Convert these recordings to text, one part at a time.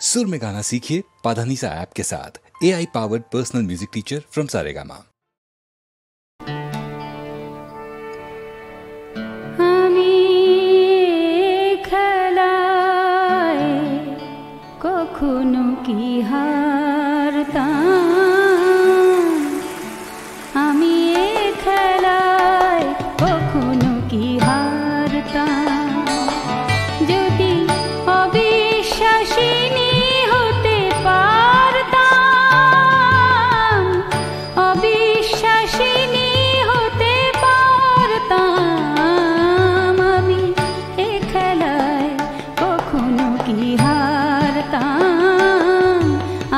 सुर में गाना सीखिए पाधानीसा ऐप के साथ। AI powered personal music teacher from Saregama. কখনো কি হারতাম আমি এ খেলায়, কখনো কি হারতাম যদি অবিশ্বাসিনী হতে পারতাম, অবিশ্বাসিনী হতে পারতাম আমি এ খেলায়, কখনো কি হারতাম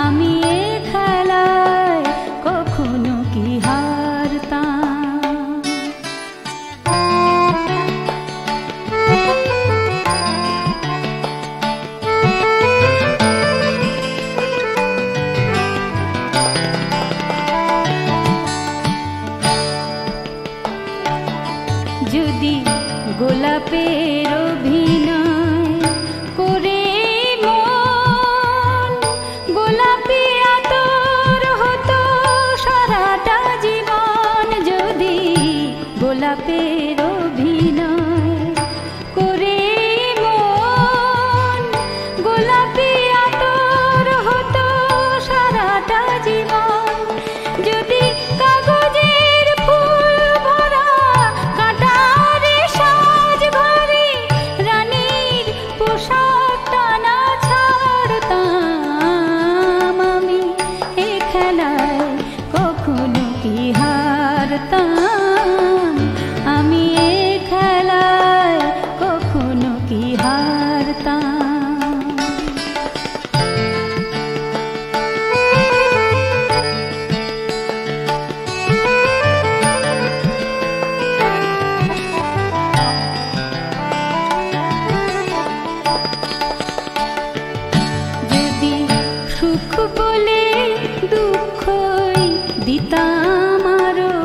আমি এ খেলায়, কখনো কি হারতাম। যদি গোলাপের অভিনয় করে মন গোলাপি আতর হতো সারাটা জীবন, যদি গোলাপের অভিনয় করে মন গোলাপি আতর হতো সারাটা জীবন, যদি কাগজের ফুল ভরা কাঁটারে সাজ ঘরে রানীর পোশাকটা না ছাড়তাম আমি এ খেলায়, কখনো কি হারতাম আমি এ খেলায়, কখনো কি হারতাম। যদি সুখ বলে দুঃখই দিতাম আরো,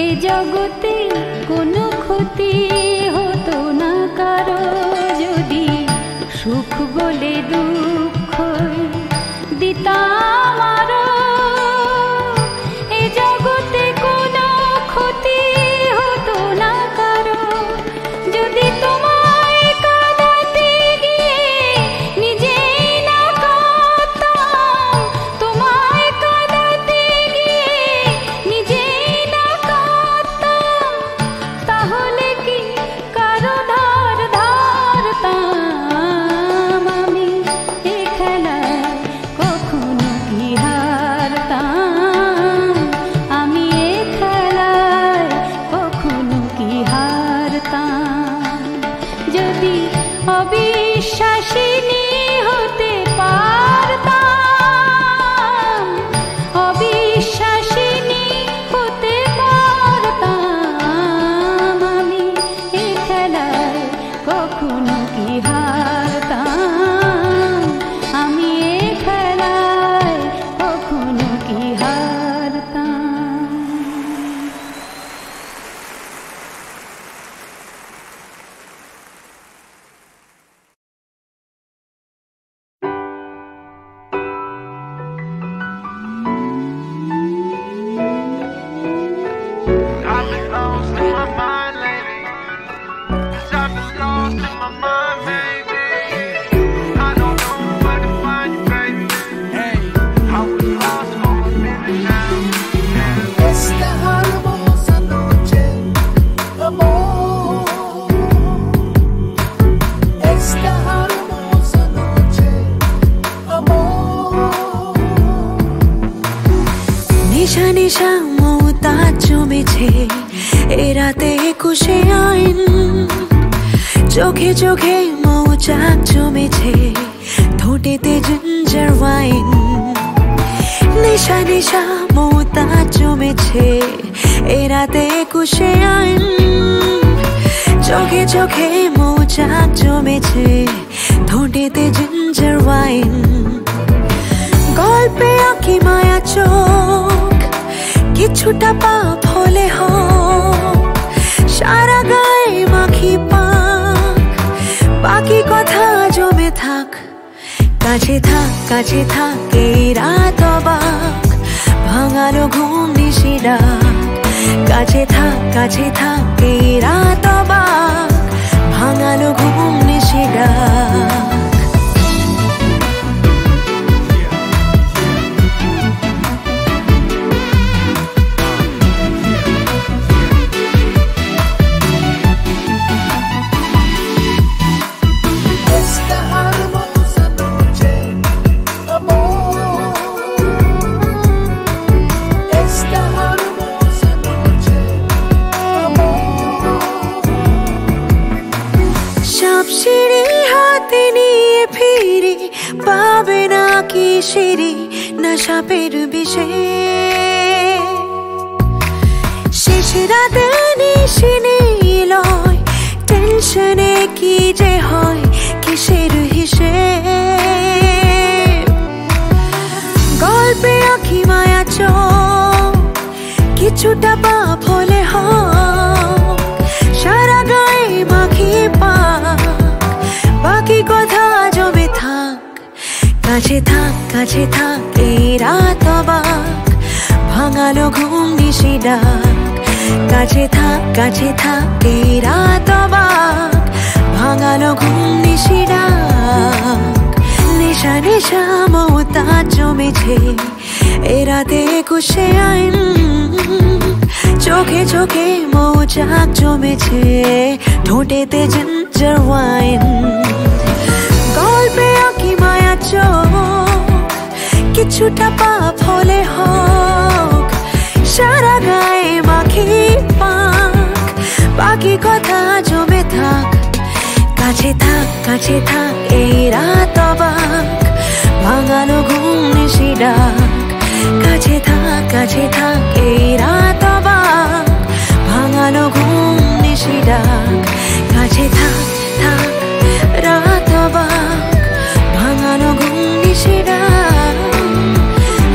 এ জগতে কোনো ক্ষতি হতো না কারো, যদি সুখ বলে দুঃখই দিতাম আরো, এ জগতে কোনো ক্ষতি হতো না কারো, যদি তোমায় কাঁদাতে গিয়ে নিজেই না কাঁদতাম, তোমায় কাঁদাতে গিয়ে নিজেই না কাঁদতাম, তাহলে কি কারো ধার ধারতাম আমি এ খেলায়, কখনো কি হারতাম আমি এ খেলায়, কখনো কি হারতাম যদি অবিশ্বাসিনী হতে পারতাম, অবিশ্বাসিনী হতে পারতাম আমি এ খেলায়, কখনো কি হারতাম আমি এ খেলায়, কখনো কি হারতাম। I've been lost in my mind lately. I've been lost in my mind, baby. I don't know where to find you, baby. I was lost for a minute now. Esta hermosa noche, amor. Esta hermosa noche, amor. নিশা নিশা মৌতাজ জমেছে এ রাতে একুশে আইন, চোখে চোখে মৌচাক জমেছে, ঠোঁটেতে ginger wine. নিশা নিশা মৌতাজ জমেছে এ রাতে একুশে আইন, চোখে চোখে মৌচাক জমেছে, ঠোঁটেতে জিঞ্জার ওয়াইন। গল্পে আঁকি মায়া চোখ, কিছুটা পাপ হলে হোক, সারা গায়ে মাখি পাক, বাকি কথা জমে থাক কাছে থাক এই রাত অবাক ভাঙালো ঘুম নিশি ডাক কাছে থাক এই রাত অবাক ভাঙালো ঘুম নিশি ডাক Esta hermosa noche, amor. Esta hermosa noche, amor. সব সিঁড়ি হাতে নিয়ে ফিরি পাবে না কি সিঁড়ি না সাপের বিষে শেষ রাতে নিশি নিলয় টেনশনে কি যে হয় কিসের হিসেব গল্পে আঁকি মায়া চোখ কিছুটা পাপ হলে হোক সারা গায়ে মাখি পাক বাকি কথা জমে থাক কাছে থাক এই রাত অবাক ভাঙালো ঘুম নিশি ডাক কাছে থাক এই রাত অবাক ভাঙালো ঘুম নিশি ডাক নেশা মমতা জমেছে এ রাতে একুশে আইন চোখে মৌচাক জমেছে ঠোঁটেতে জিঞ্জার ওয়াইন গল্পে আঁকি মায়া চোখ কিছুটা পাপ হলে হোক সারা গায়ে মাখি পাক বাকি কথা জমে থাক কাছে থাক এই রাত অবাক ভাঙালো ঘুম নিশি ডাক কাছে থাক এই রাত অবাক ভাঙালো ঘুম নিশি ডাক কাছে থাক রাত অবাক ভাঙালো ঘুম নিশি ডাক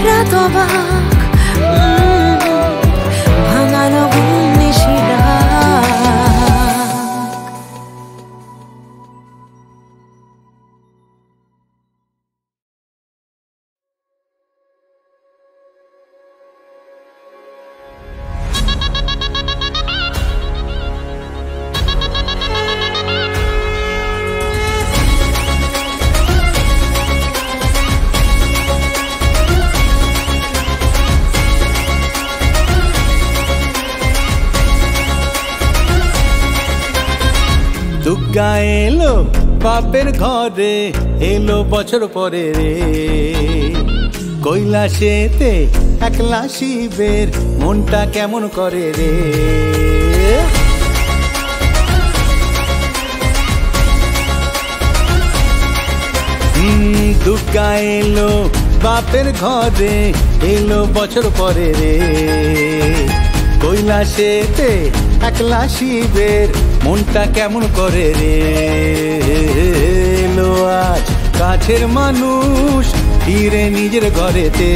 রাত অবাক ভাঙালো ঘুম নিশি ডাক দুর্গা এলো বাপের ঘরে এলো বছর পরে রে কৈলাসেতে একলা শিবের মনটা কেমন করে রে দুর্গা এলো বাপের ঘরে এলো বছর পরে রে কৈলাসেতে একলা শিবের মনটা কেমন করে রে এলো আজ কাছের মানুষ ফিরে নিজের ঘরেতে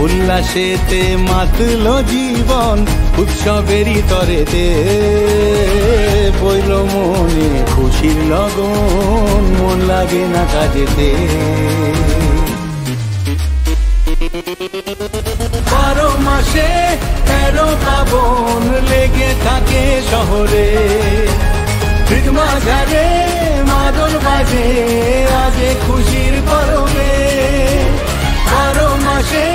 উল্লাসেতে মাতলো জীবন উৎসবেরই তরেতে বইল মনে খুশির লগন মন লাগে না কাজেতে 12 মাসে 13 পাবন লেগে থাকে শহরে হৃদ মাঝারে মাদল বাজে আজে খুশির পরবে 12 মাসে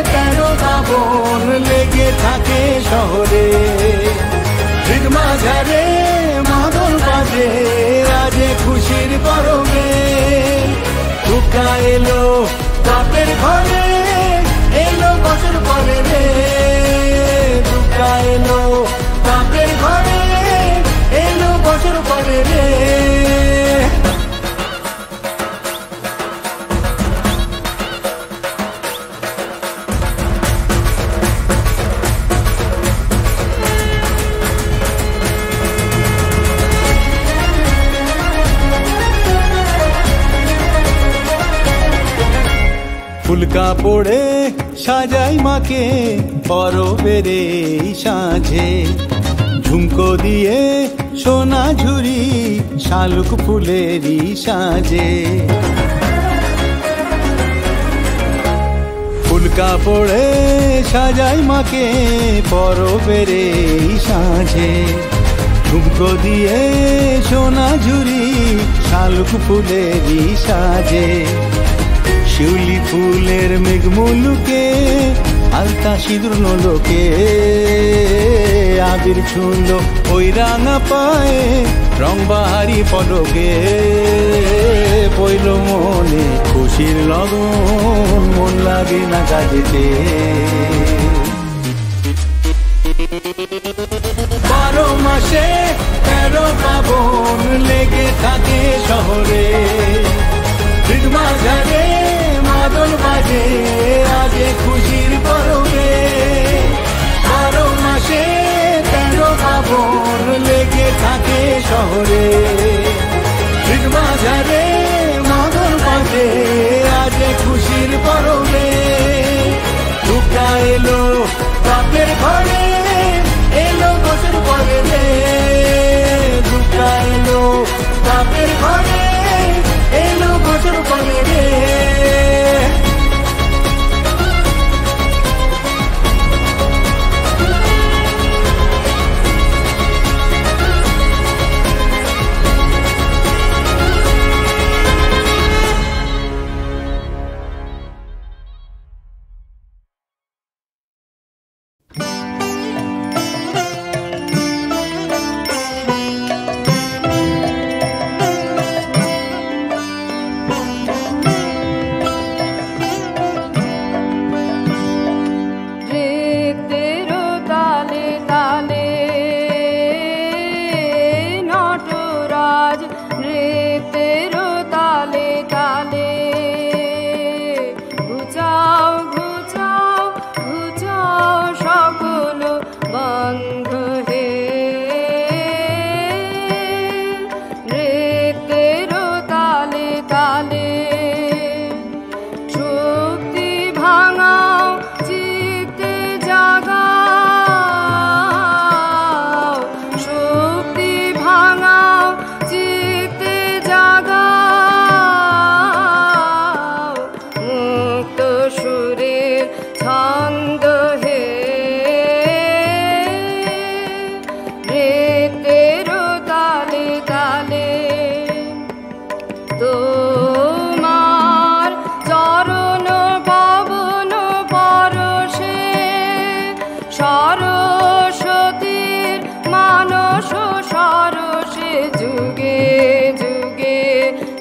13 পাবন লেগে থাকে শহরে হৃদ মাঝারে মাদল বাজে আজে খুশির পরবে দুর্গা এলো বাপের ঘরে এলো বছর পরে রে দুর্গা এলো বাপের ঘরে এলো বছর পরে রে ফুলকা পড়ে সাজাই মাকে পরবের এই সাঁঝে ঝুমকো দিয়ে সোনা ঝুরি শালুক ফুলেরই সাজে ফুল কাপড়ে সাজাই মাকে পরবের এই সাঁঝে ঝুমকো দিয়ে সোনা ঝুরি শালুক ফুলেরই সাজে শিউলি ফুলের মেঘমুলুকে আলতা সিঁদুর নলোকে আবির ছুঁলো ওই রাঙা পায়ে রং বাহারি পলকে পইল মনে খুশির লগন মন লাগে না কাজেতে 12 মাসে 13 পাবন লেগে থাকে শহরে মাঝারে মাদল বাজে আজে খুশির পরবে 12 মাসে 13 পাবন লেগে থাকে শহরে মাঝারে মাদল বাজে আজে খুশির পরবে দুঃখা এলো বাপের ঘরে এলো বছর পরে দুঃখা এলো বাপের ঘরে এলো বছর পরে রে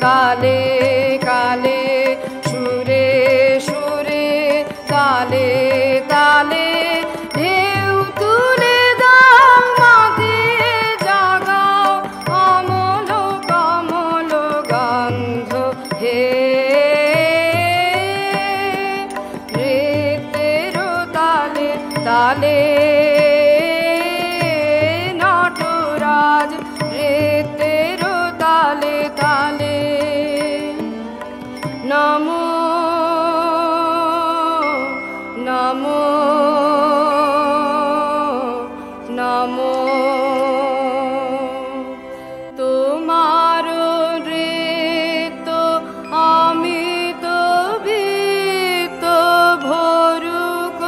কালে কালে সুরে সুরে তালে তালে ঢেউ তুলে দাও মাদিয়ে জাগাও অমল কমল গন্ধ হে নৃত্যের তালে তালে নটরাজ নৃত্যের তালে তালে নমো নমো নমো তোমার নৃত্য অমিত ভীত ভরুক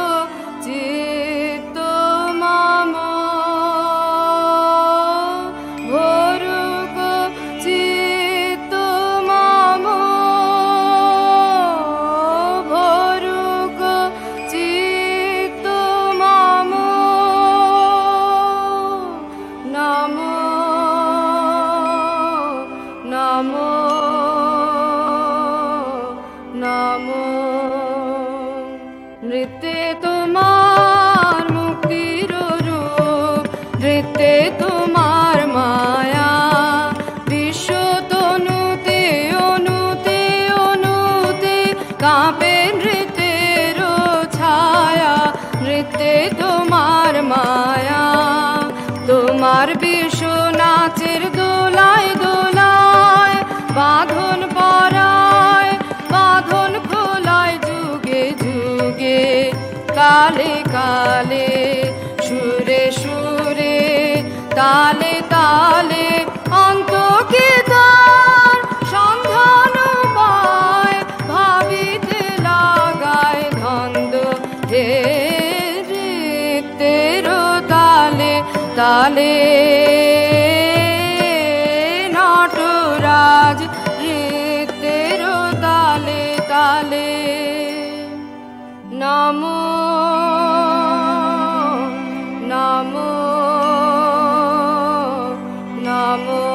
চিত্ত মম ভরুক চিত্ত মম ভরুক চিত্ত মম নমো নমো নমো নৃত্যে তোমার মুক্তির রূপ নৃত্যে তোমার মায়া বিশ্ব তনুতে অনুতে অনুতে কাঁপে নৃত্যের ছায়া নৃত্যে তোমার মায়া তোমার বিশ্ব নাচের দোলায় দোলায় বাঁধন পরায় বাঁধন খোলায় যুগে যুগে কালে কালে সুরে সুরে তালে তালে অন্তর্কিতার সন্ধান পায় ভাবিতে লাগায় ধন্দ হে রিক্তের তালে তালে নটরাজ রিক্তের তালে তালে নমো নমো নমো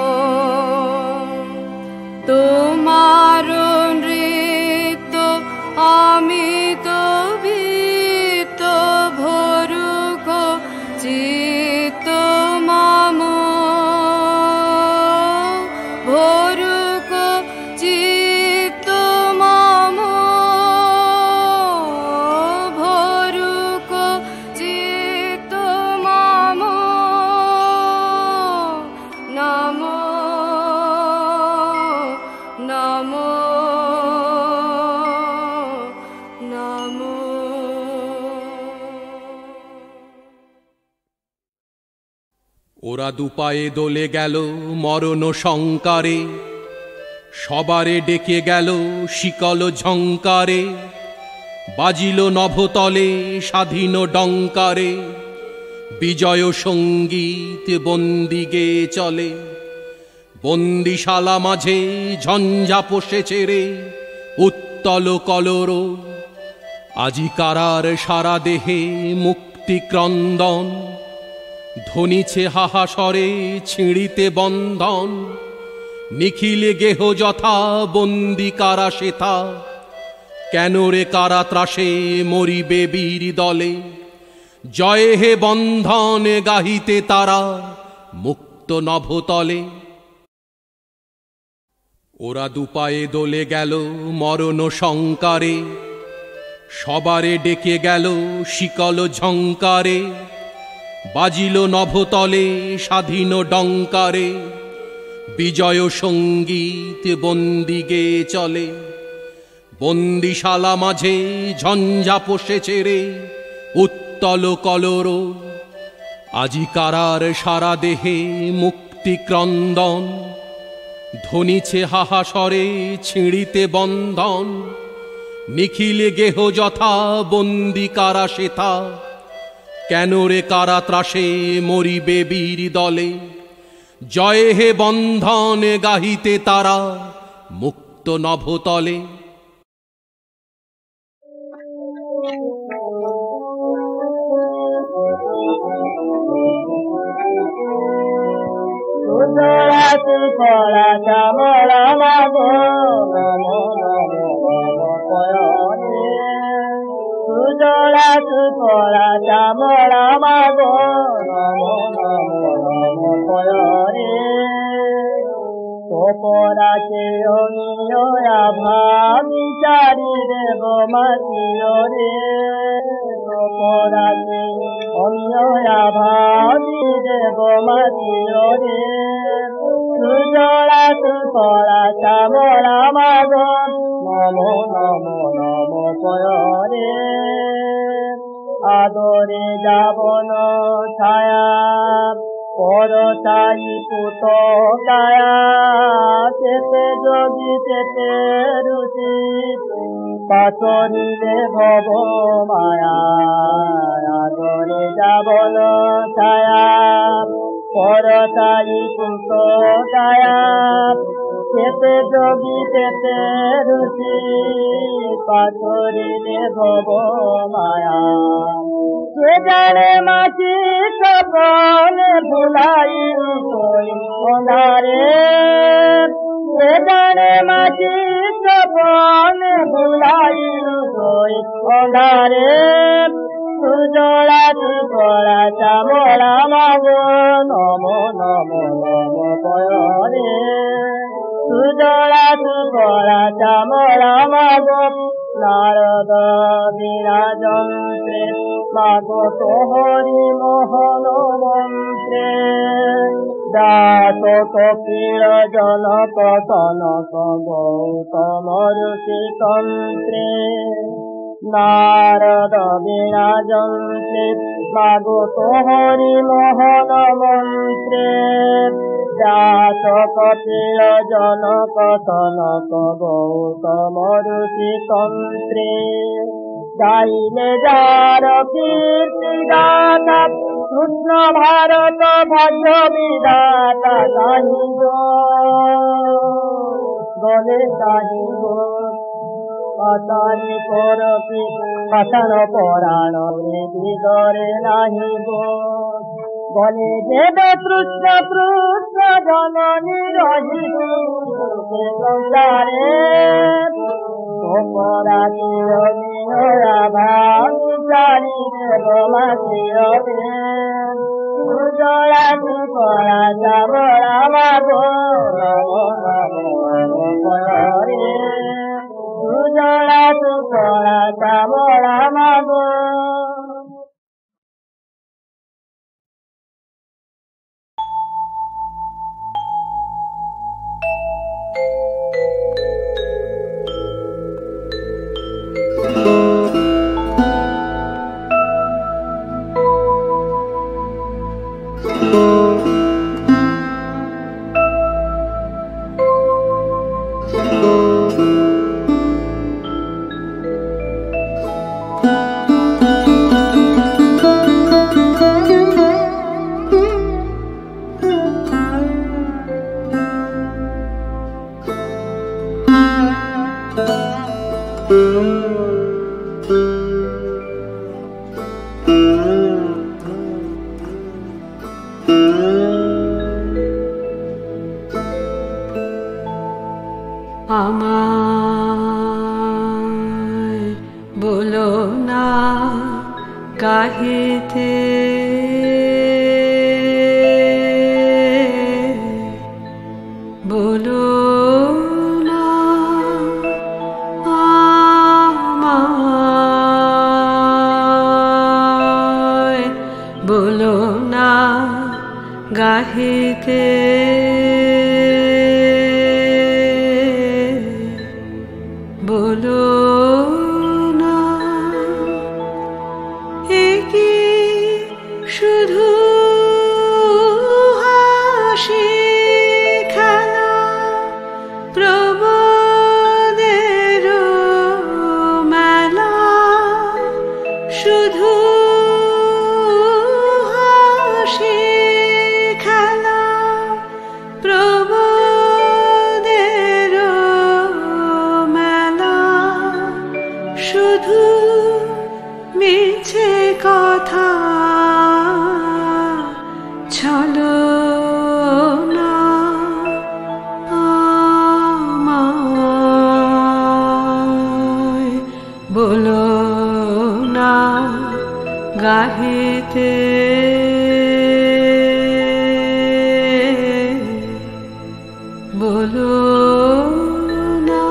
তোমার নৃত্য অমিত বিত ভরুক চিত্ত মম ভরুক চিত্ত মম ভরুক চিত্ত মম নমো নমো নমো ওরা দুপায়ে দোলে গেল মরণ শঙ্কারে, সবারে ডেকে গেল শিকল ঝঙ্কারে, বাজিল নভতলে স্বাধীন ডঙ্কারে, বিজয় সঙ্গীত বন্দি গেয়ে চলে। বন্দিশালা মাঝে ঝঞ্ঝা পোষেছে রে উত্তল কলর, আজি কারার সারা দেহে মুক্তি ক্রন্দন, ধ্বনিছে হাহাসরে ছিঁড়িতে বন্ধন, নিখিলে গেহ যথা বন্দি কারা সেথা, কেন রে কারা ত্রাসে মরিবে বীর দলে, জয় হে বন্ধন গাহিতে তারা মুক্ত নভতলে। ওরা দুপায়ে দোলে গেল মরণ শঙ্কারে, সবারে ডেকে গেল শিকল ঝঙ্কারে, বাজিল নভতলে স্বাধীন ডঙ্কারে, বিজয় সঙ্গীত বন্দি গেয়ে চলে। বন্দিশালা মাঝে ঝঞ্ঝা পোষেছে রে উত্তল কলর, আজি কারার সারা দেহে মুক্তি ক্রন্দন, ধ্বনিছে হাহাসরে ছিঁড়িতে বন্ধন, নিখিলে গেহ যথা বন্দি কারা সেথা, কেন রে কারা ত্রাসে মরিবে বীর দলে, জয় হে বন্ধন গাহিতে তারা মুক্ত নভতলে। কলা চামড়া মাগো নমো নমো নমো পয়নে, সুজলা সুফলা চামড়া মাগো নমো নমো নমো পয়নে, তোপরাকে অনিয়া ভাবি চারি দেব মাতিও রে, তোপরাকে অনিয়া ভাবি দেব মাতিও রে, সুজলা সুফলা চামড়া মাগো নমো নমো নমো পয়রে, আদরে যাবন ছায়া পরতাই পুত গায়া, চেতে যোগী চেতে রুচি পাচরিলে ভব মায়া, আদরে যাবন ছায়া পরতাই পুত গায়া, চেতে যোগী চেতে রুচি পাচরিলে ভব মায়া, কে জানে মাঝি সপন ভুলাই কই অন্ধারে, কে জানে মাঝি সপন ভুলাই কই অন্ধারে, সুজলা সুফলা চামড়া মাগো নমো নমো নমো পয়রে, সুজলা সুফলা চামড়া মাগো নারদ বীণা যন্ত্রে মাগো তোহরি মোহন মন্ত্রে, দাস কপিল জনক তনক গৌতম ঋষি তন্ত্রে, নারদ বীণা যন্ত্রে স্বাগত হরি মোহন মন্ত্রে ব্যাস কপিল জনক সনক গৌতম ঋষি তন্ত্রে গাইলে যার কীর্তি গাথা কৃষ্ণ ভারত ভজ বিধাতা গাহিব গলে গাহিব পাতানি করপি পাতান পরাণ বিদরে নাহিব বলে দেব কৃষ্ণ কৃষ্ণ জননী রহিব সংসারে অপরাধীয় বিনয়া ভাবি দেব মাসিও জড়াতি করা যাবড়া মাগো রে জড়াতি করা যাবড়া মাগো। আমায় বলো না কাহিতে বলো না আমায় বলো না গাহিতে বলো না একি শুধু হাসি খেলা প্রমোদের মেলা শুধু হাসি খেলা প্রমোদের মেলা শুধু মিছে কথা চলো না আমায় বলো না গাহিতে বলো না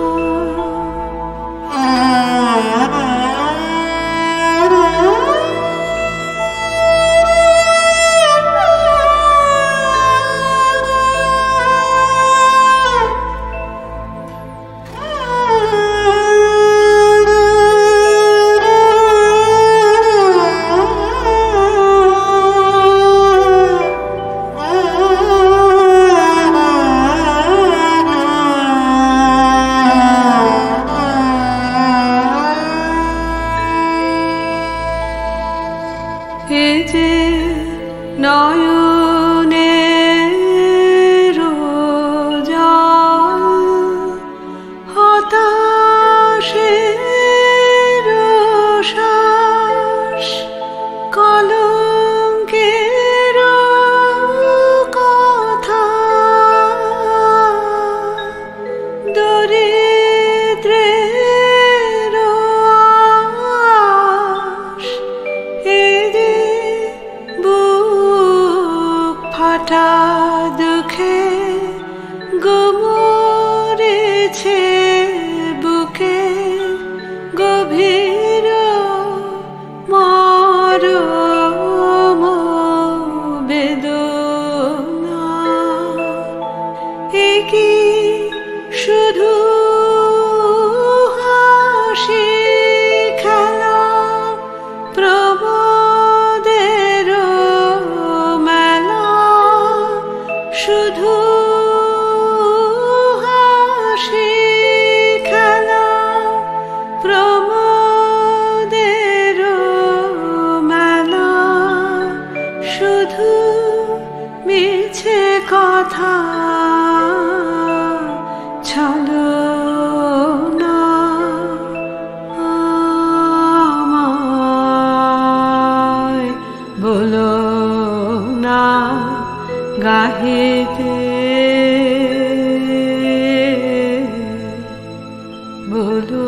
বলো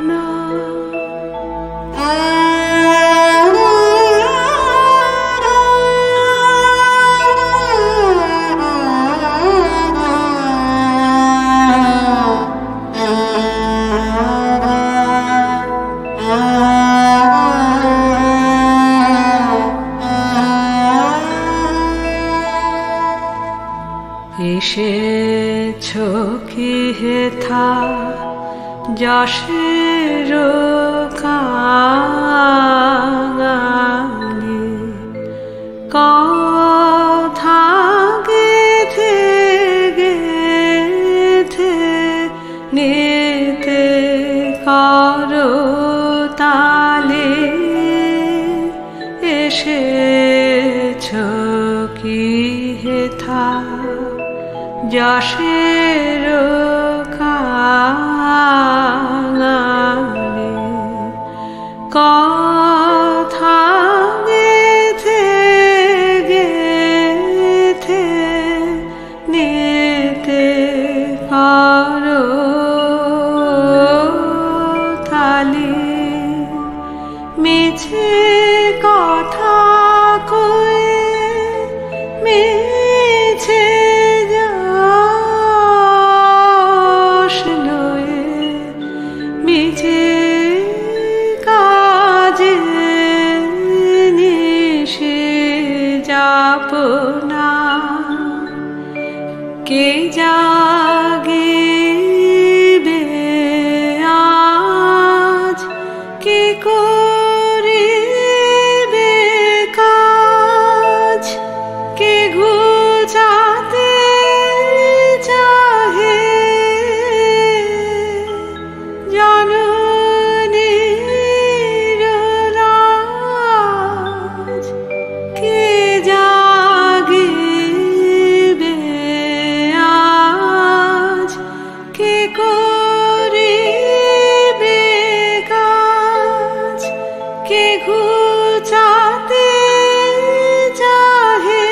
না। এসেছো কি হেথা যশের কাঙালি, কথা গেথে গেথে নিতে করো তালে। এসেছো কি হেথা যশের কাঙালি, কথা গেথে গেথে নিতে করো তালি। মিছে কথা কয়ে মিছে মিছে কাজে নিশে যাব না। কে জাগিবে আজ, কে করিবে কাজ, কে ঘুচাতে চাহে জননীর লাজ। কে জাগিবে আজ, কে করিবে কাজ, কে ঘুচাতে চাহে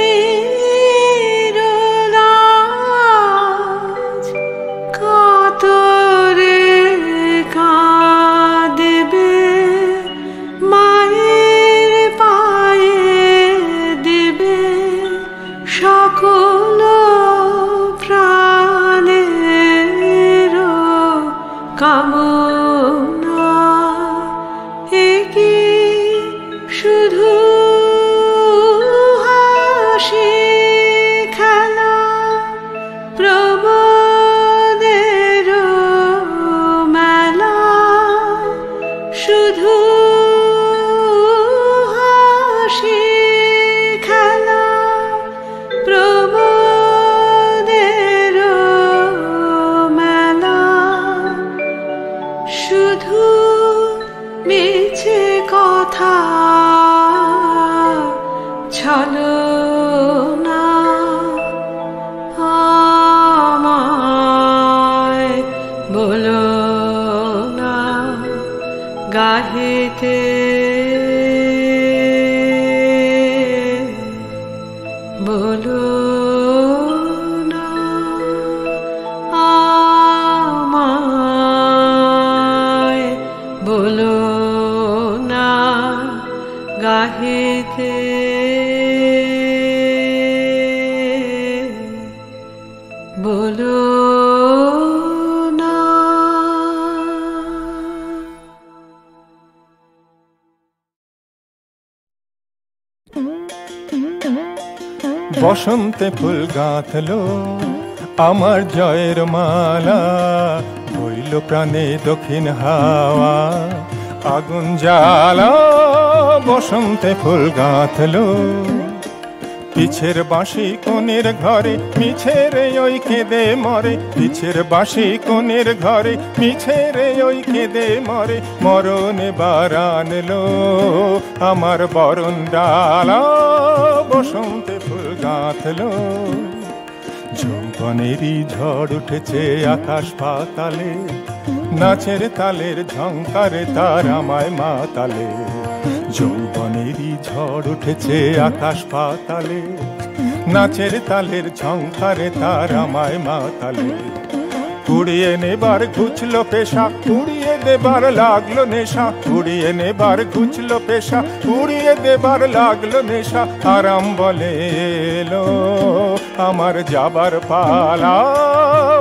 জননীর লাজ। কাতরে কাঁদবে মায়ের পায়ে দেবে সকল প্রাণের কামনা। একি শুধু হাসি খেলা প্রমোদের মেলা, শুধু হাসি খেলা প্রমোদের মেলা। শুধু মিছে কথা ছলনা। আমায় বলো না গাহিতে বলো না। আমায় বলো না গাহিতে বলো না। বসন্তে ফুল গাঁথলো আমার জয়ের মালা, বইল প্রাণে দক্ষিণ হাওয়া আগুন জ্বালা। বসন্তে ফুল গাঁথলো পিছের বাঁশি কোণের ঘরে, মিছের ওই কেঁদে মরে। পিছের বাঁশি কোণের ঘরে, মিছের ওই কেঁদে মরে। মরণে বার আনলো আমার বরণ ডালা, বসন্তে ফুল গাঁথলো। যৌবনেরই ঝড় উঠেছে আকাশ পাতালে, নাচের তালের ঝংকারে তার আমায় মাতালে। যৌবনেরই ঝড় উঠেছে আকাশ পাতালে, নাচের তালের ঝংকারে তার আমায় মাতালে। উড়িয়ে নেবার ঘুচলো পেশা, উড়িয়ে দেবার লাগলো নেশা, উড়িয়ে নেবার ঘুচলো পেশা, উড়িয়ে দেবার লাগলো নেশা। আরাম বলে এলো আমার যাবার পালা,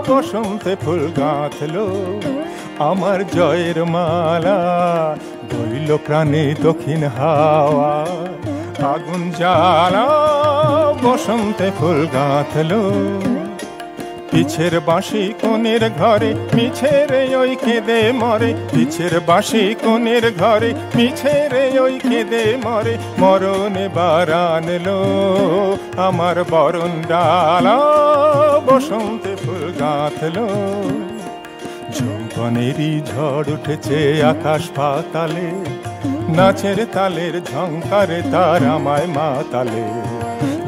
বসন্তে ফুল গাঁথলো আমার জয়ের মালা। বইল প্রাণে দক্ষিণ হাওয়া, আগুন জ্বালা বসন্তে ফুল গাঁথলো। পিছের বাঁশি কোণের ঘরে মিছে রে ওই কেঁদে মরে, পিছের বাঁশি কোণের ঘরে মিছে রে ওই কেঁদে মরে। মরণে বারানলো আমার বরণ ডালা, বসন্তে ফুল গাঁথলো। যৌবনেরই ঝড় উঠেছে আকাশ পাতালে, নাচের তালের ঝংকারে তার আমায় মাতালে।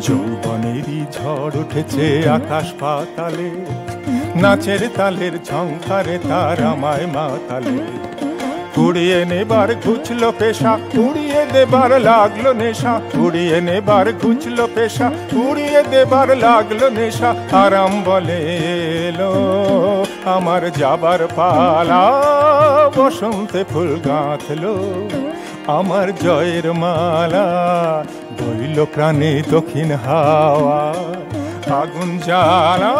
যৌবনেরই ঝড় উঠেছে আকাশ পাতালে, নাচের তালের ঝংকারে তার আমায় মাতালে। উড়িয়ে নেবার ঘুচলো পেশা, উড়িয়ে দেবার লাগলো নেশা, উড়িয়ে নেবার ঘুচলো পেশা, উড়িয়ে দেবার লাগলো নেশা। আরাম বলে এলো আমার যাবার পালা, বসন্তে ফুল গাঁথলো আমার জয়ের মালা। বইল প্রাণে দক্ষিণ হাওয়া, আগুন জ্বালা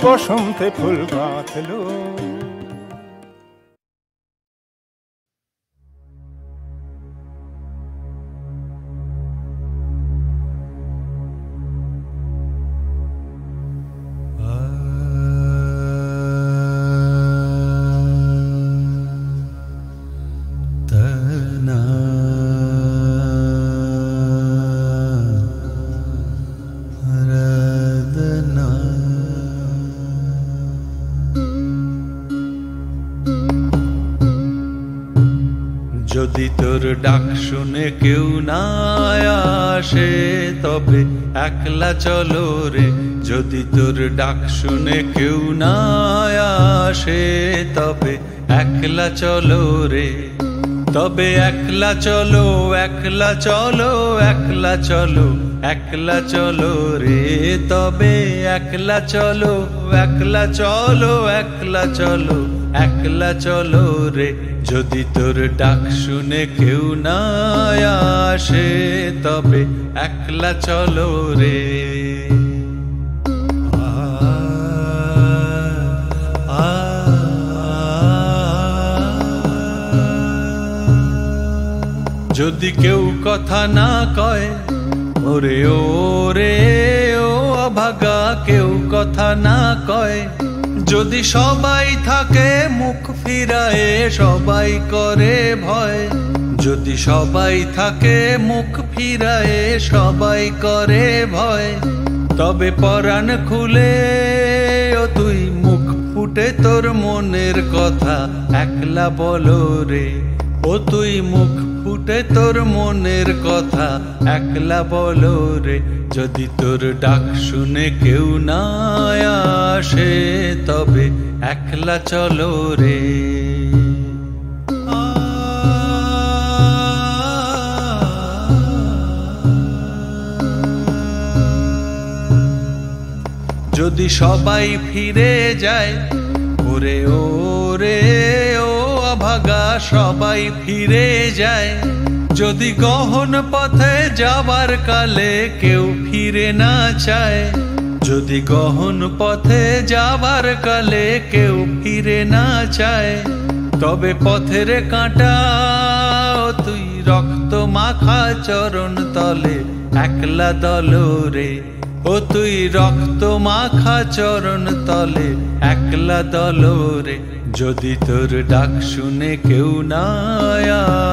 বসন্তে ফুল গাঁথলো। যদি তোর ডাক শুনে কেউ না আসে তবে একলা চলো রে। যদি তোর ডাক শুনে কেউ না আসে তবে একলা চলো রে। তবে একলা চলো, একলা চলো, একলা চলো, একলা চলো রে। তবে একলা চলো, একলা চলো, একলা চলো, একলা চলো রে। যদি তোর ডাক শুনে কেউ না আসে তবে একলা চলো রে। যদি কেউ কথা না কয় ওরে ওরে ও অভাগা, কেউ কথা না কয়। যদি সবাই থাকে মুখ ফিরায়ে সবাই করে ভয়, যদি সবাই থাকে মুখ ফিরায়ে সবাই করে ভয়। তবে পরাণ খুলে ও তুই মুখ ফুটে তোর মনের কথা একলা বলো রে। ও তুই মুখ ফুটে তোর মনের কথা একলা বলো রে। যদি তোর ডাক শুনে কেউ না আসে তবে একলা চলো রে। যদি সবাই ফিরে যায় ওরে ওরে ও অভাগা, সবাই ফিরে যায়। যদি গহন পথে যাবার কালে কেউ ফিরে না চায়, যদি গহন পথে যাবার কালে কেউ ফিরে না চায়। তবে পথের কাঁটা তুই রক্ত মাখা চরণ তলে একলা দলো রে। ও তুই রক্ত মাখা চরণ তলে একলা দলো রে। যদি তোর ডাক শুনে কেউ না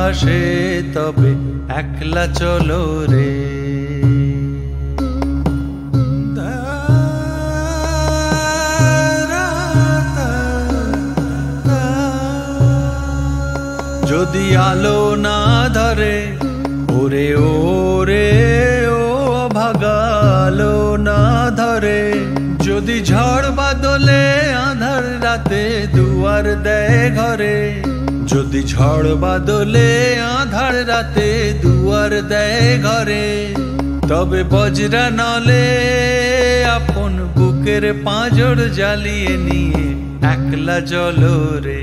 আসে তবে একলা চলো রে। যদি আলো না ধরে ওরে ওরে ও ভাগালো না ধরে। যদি ঝড় বাদলে আঁধার রাতে দুয়ার দেয় ঘরে, যদি ঝড় বাদলে আঁধার রাতে দুয়ার দেয় ঘরে। তবে বজরা নলে আপন বুকের পাঁজর জ্বালিয়ে নিয়ে একলা চলো রে,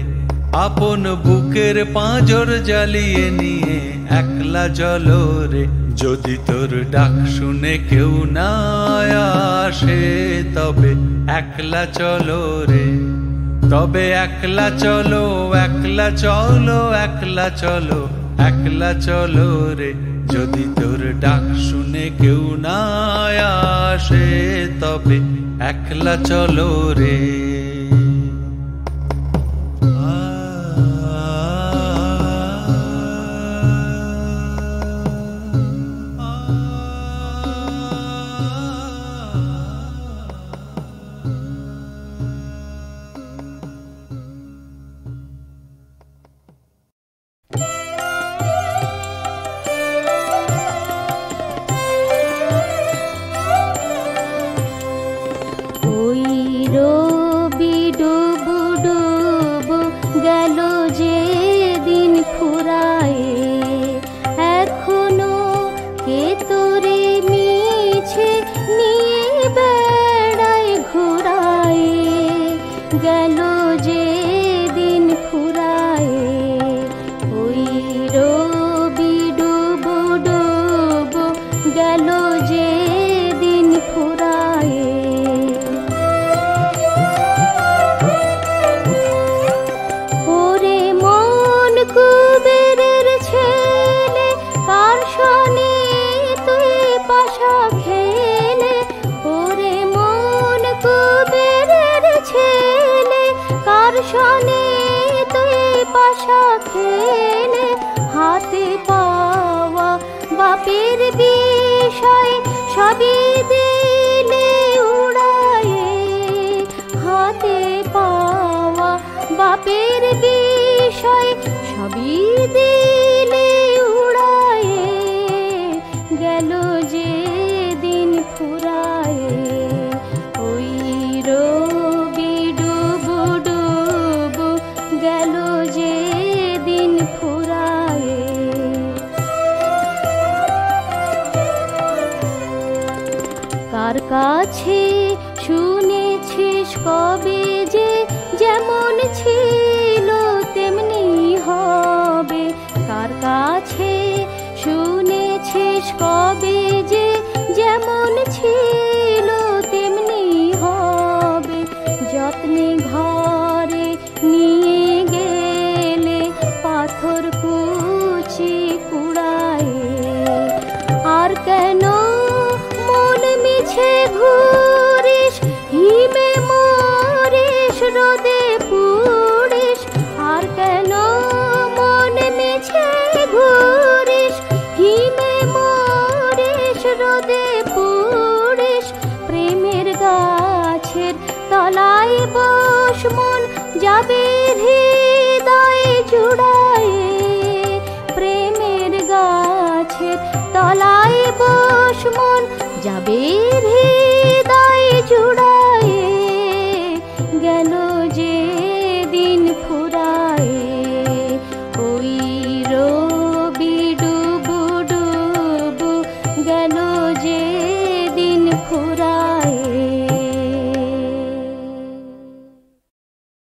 আপন বুকের পাঁজর জ্বালিয়ে নিয়ে একলা চলো রে। যদি তোর ডাক শুনে কেউ না আসে তবে একলা চলো রে, তবে একলা চলো, একলা চলো, একলা চলো, একলা চলো রে। যদি তোর ডাক শুনে কেউ না আসে তবে একলা চলো রে। হাতে পাওয়া বাপের বিষয় সবই দিলে উড়ায়ে, হাতে পাওয়া বাপের বিষয় সবই দিলে উড়ায়ে। গেল যে দিন ফুরায়ে ওই রবি ডুবু ডুবু, গেল যে দিন ফুরায়ে। কার কাছে শুনেছিস কবে যে যেমন ছিল তেমনি হবে, কার কাছে শুনেছিস কবে যে যেমন ছিল তেমনি হবে। যত্নে ঘরে নিয়ে গেলে পাথর কুচি কুড়ায়ে, আর কেন মন মিছে ঘুরিস হিমে মরিস রোদে পুড়িস, আর কেন মন মিছে ঘুরিস হিমে মরিস রোদে পুড়িস। প্রেমের গাছের তলায় বস